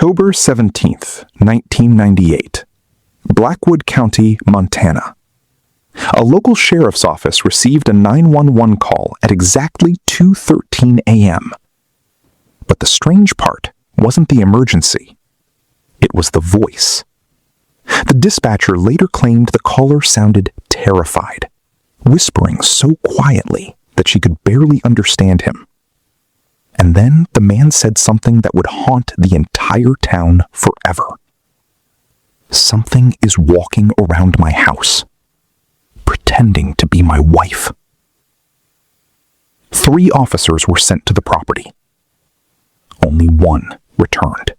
October 17th, 1998. Blackwood County, Montana. A local sheriff's office received a 911 call at exactly 2:13 a.m. But the strange part wasn't the emergency. It was the voice. The dispatcher later claimed the caller sounded terrified, whispering so quietly that she could barely understand him. And then the man said something that would haunt the entire town forever. "Something is walking around my house, pretending to be my wife." 3 officers were sent to the property. Only 1 returned.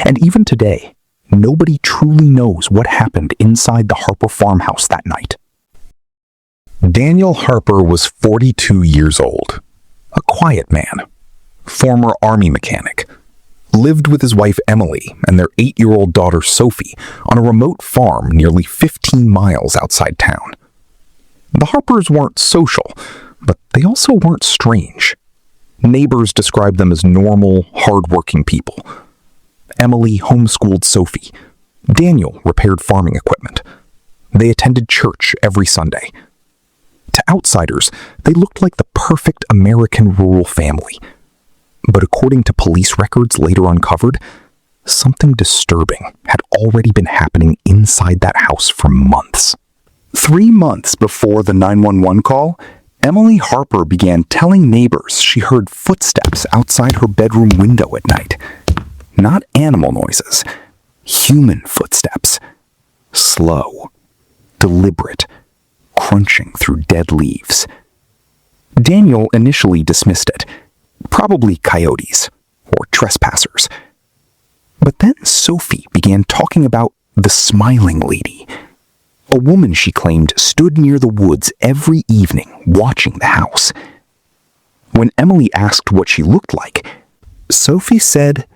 And even today, nobody truly knows what happened inside the Harper farmhouse that night. Daniel Harper was 42 years old, a quiet man, former Army mechanic, lived with his wife Emily and their 8-year-old daughter Sophie on a remote farm nearly 15 miles outside town. The Harpers weren't social, but they also weren't strange. Neighbors described them as normal, hard-working people. Emily homeschooled Sophie. Daniel repaired farming equipment. They attended church every Sunday. To outsiders, they looked like the perfect American rural family. But according to police records later uncovered, something disturbing had already been happening inside that house for months. 3 months before the 911 call, Emily Harper began telling neighbors she heard footsteps outside her bedroom window at night. Not animal noises, human footsteps. Slow, deliberate, crunching through dead leaves. Daniel initially dismissed it. Probably coyotes or trespassers. But then Sophie began talking about the smiling lady. A woman she claimed stood near the woods every evening watching the house. When Emily asked what she looked like, Sophie said,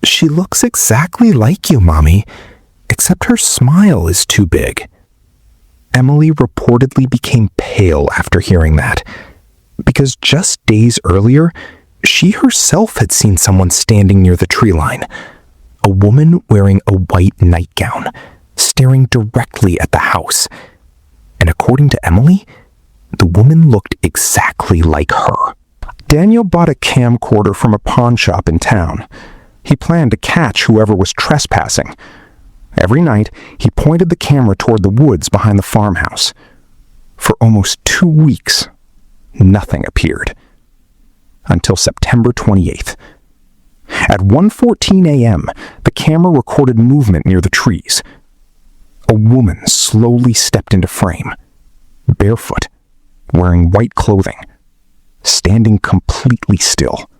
"She looks exactly like you, Mommy, except her smile is too big." Emily reportedly became pale after hearing that, because just days earlier, she herself had seen someone standing near the tree line, a woman wearing a white nightgown, staring directly at the house. And according to Emily, the woman looked exactly like her. Daniel bought a camcorder from a pawn shop in town. He planned to catch whoever was trespassing. Every night, he pointed the camera toward the woods behind the farmhouse. For almost 2 weeks, nothing appeared. Until September 28th. At 1:14 a.m., the camera recorded movement near the trees. A woman slowly stepped into frame, barefoot, wearing white clothing, standing completely still.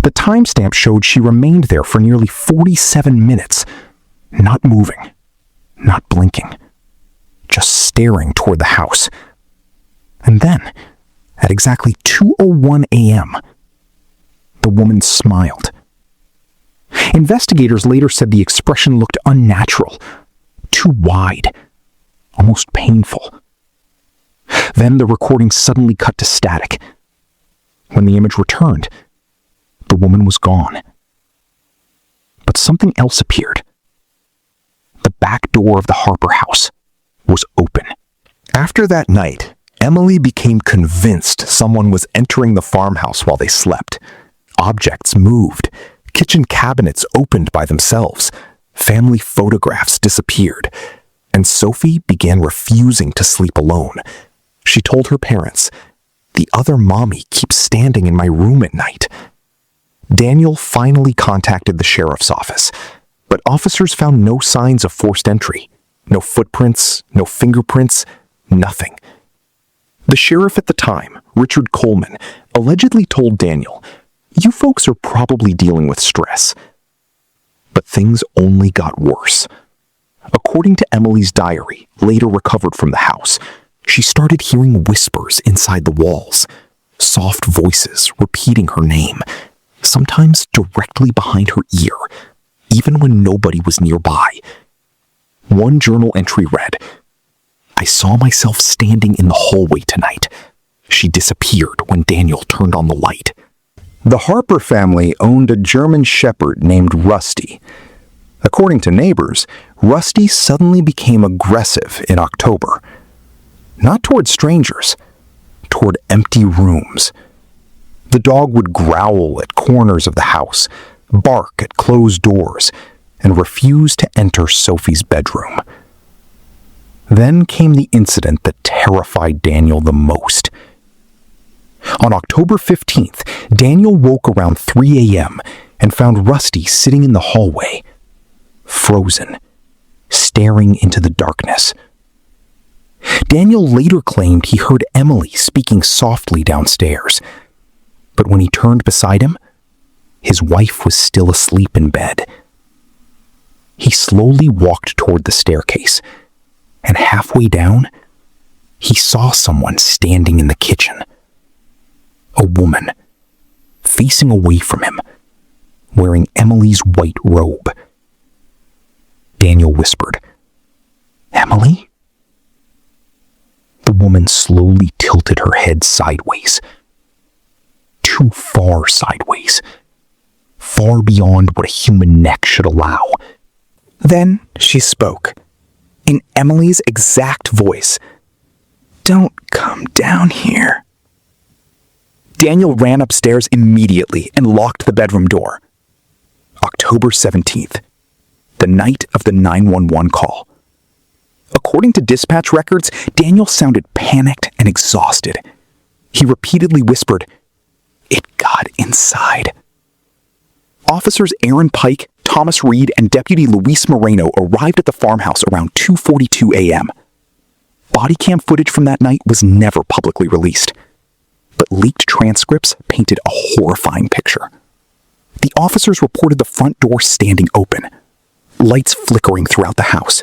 The timestamp showed she remained there for nearly 47 minutes, not moving, not blinking, just staring toward the house. And then, at exactly 2:01 a.m., the woman smiled. Investigators later said the expression looked unnatural, too wide, almost painful. Then the recording suddenly cut to static. When the image returned, the woman was gone. But something else appeared. The back door of the Harper house was open. After that night, Emily became convinced someone was entering the farmhouse while they slept. Objects moved, kitchen cabinets opened by themselves, family photographs disappeared, and Sophie began refusing to sleep alone. She told her parents, "The other mommy keeps standing in my room at night." Daniel finally contacted the sheriff's office, but officers found no signs of forced entry. No footprints, no fingerprints, nothing. The sheriff at the time, Richard Coleman, allegedly told Daniel, "You folks are probably dealing with stress." But things only got worse. According to Emily's diary, later recovered from the house, she started hearing whispers inside the walls, soft voices repeating her name, sometimes directly behind her ear, even when nobody was nearby. One journal entry read, "I saw myself standing in the hallway tonight. She disappeared when Daniel turned on the light." The Harper family owned a German shepherd named Rusty. According to neighbors, Rusty suddenly became aggressive in October. Not toward strangers, toward empty rooms. The dog would growl at corners of the house, bark at closed doors, and refuse to enter Sophie's bedroom. Then came the incident that terrified Daniel the most. On October 15th, Daniel woke around 3 a.m. and found Rusty sitting in the hallway, frozen, staring into the darkness. Daniel later claimed he heard Emily speaking softly downstairs, but when he turned beside him, his wife was still asleep in bed. He slowly walked toward the staircase, and halfway down, he saw someone standing in the kitchen. A woman, facing away from him, wearing Emily's white robe. Daniel whispered, "Emily?" The woman slowly tilted her head sideways. Too far sideways. Far beyond what a human neck should allow. Then she spoke, in Emily's exact voice. "Don't come down here." Daniel ran upstairs immediately and locked the bedroom door. October 17th, the night of the 911 call. According to dispatch records, Daniel sounded panicked and exhausted. He repeatedly whispered, "It got inside." Officers Aaron Pike, Thomas Reed, and Deputy Luis Moreno arrived at the farmhouse around 2:42 a.m. Body cam footage from that night was never publicly released, but leaked transcripts painted a horrifying picture. The officers reported the front door standing open, lights flickering throughout the house,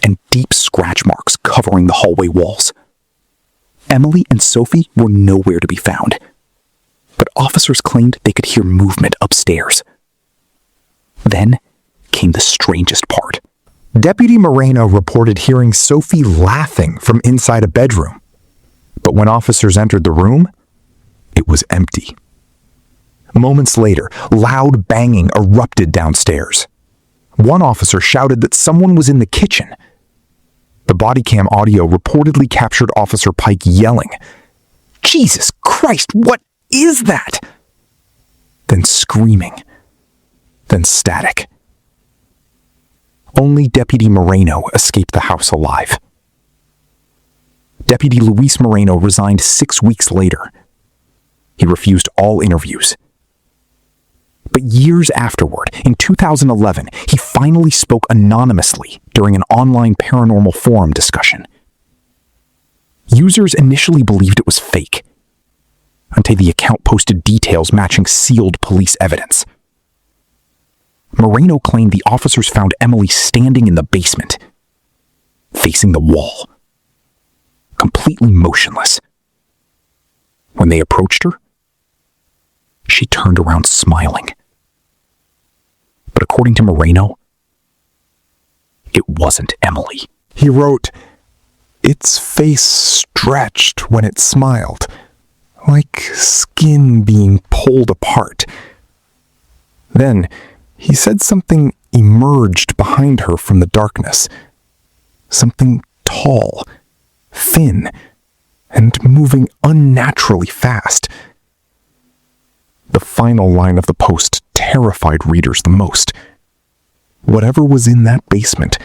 and deep scratch marks covering the hallway walls. Emily and Sophie were nowhere to be found, but officers claimed they could hear movement upstairs. Then came the strangest part. Deputy Moreno reported hearing Sophie laughing from inside a bedroom, but when officers entered the room, it was empty. Moments later, loud banging erupted downstairs. One officer shouted that someone was in the kitchen. The body cam audio reportedly captured Officer Pike yelling, "Jesus Christ, what is that?" Then screaming, then static. Only Deputy Moreno escaped the house alive. Deputy Luis Moreno resigned 6 weeks later. He refused all interviews. But years afterward, in 2011, he finally spoke anonymously during an online paranormal forum discussion. Users initially believed it was fake, until the account posted details matching sealed police evidence. Moreno claimed the officers found Emily standing in the basement, facing the wall, completely motionless. When they approached her, she turned around smiling. But according to Moreno, it wasn't Emily. He wrote, "Its face stretched when it smiled, like skin being pulled apart." Then he said something emerged behind her from the darkness. Something tall, thin, and moving unnaturally fast. The final line of the post terrified readers the most. Whatever was in that basement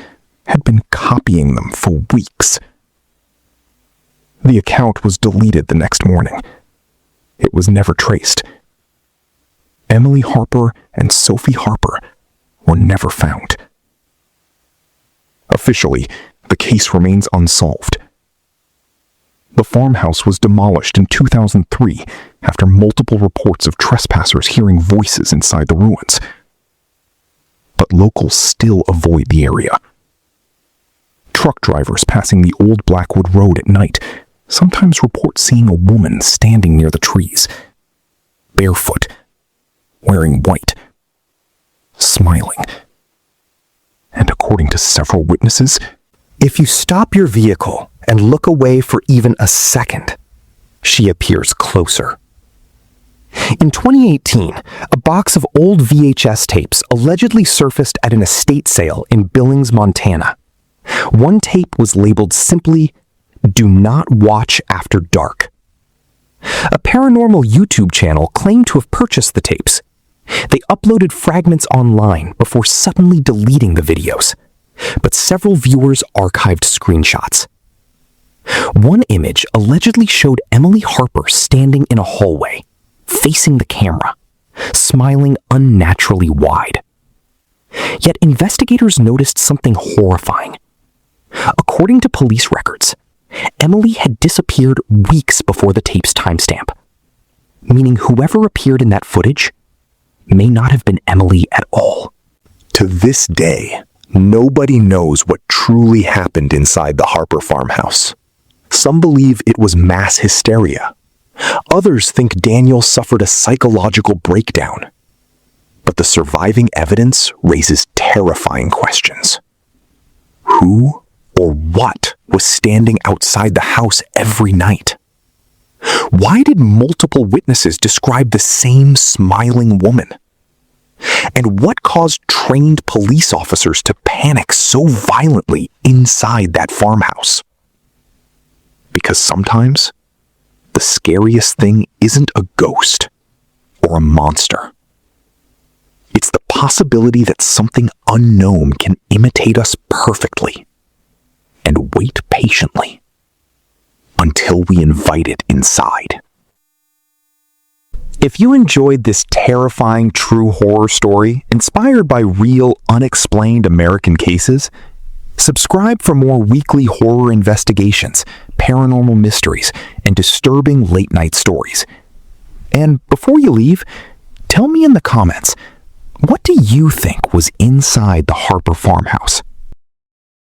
had been copying them for weeks. The account was deleted the next morning. It was never traced. Emily Harper and Sophie Harper were never found. Officially, the case remains unsolved. The farmhouse was demolished in 2003 after multiple reports of trespassers hearing voices inside the ruins. But locals still avoid the area. Truck drivers passing the old Blackwood Road at night sometimes report seeing a woman standing near the trees, barefoot, wearing white, smiling. And according to several witnesses, if you stop your vehicle and look away for even a second, she appears closer. In 2018, a box of old VHS tapes allegedly surfaced at an estate sale in Billings, Montana. One tape was labeled simply, "Do not watch after dark." A paranormal YouTube channel claimed to have purchased the tapes. They uploaded fragments online before suddenly deleting the videos, but several viewers archived screenshots. One image allegedly showed Emily Harper standing in a hallway, facing the camera, smiling unnaturally wide. Yet investigators noticed something horrifying. According to police records, Emily had disappeared weeks before the tape's timestamp, meaning whoever appeared in that footage may not have been Emily at all. To this day, nobody knows what truly happened inside the Harper farmhouse. Some believe it was mass hysteria. Others think Daniel suffered a psychological breakdown. But the surviving evidence raises terrifying questions. Who or what was standing outside the house every night? Why did multiple witnesses describe the same smiling woman? And what caused trained police officers to panic so violently inside that farmhouse? Because sometimes, the scariest thing isn't a ghost or a monster. It's the possibility that something unknown can imitate us perfectly and wait patiently until we invite it inside. If you enjoyed this terrifying true horror story inspired by real, unexplained American cases, subscribe for more weekly horror investigations, paranormal mysteries, and disturbing late-night stories. And before you leave, tell me in the comments, what do you think was inside the Harper farmhouse?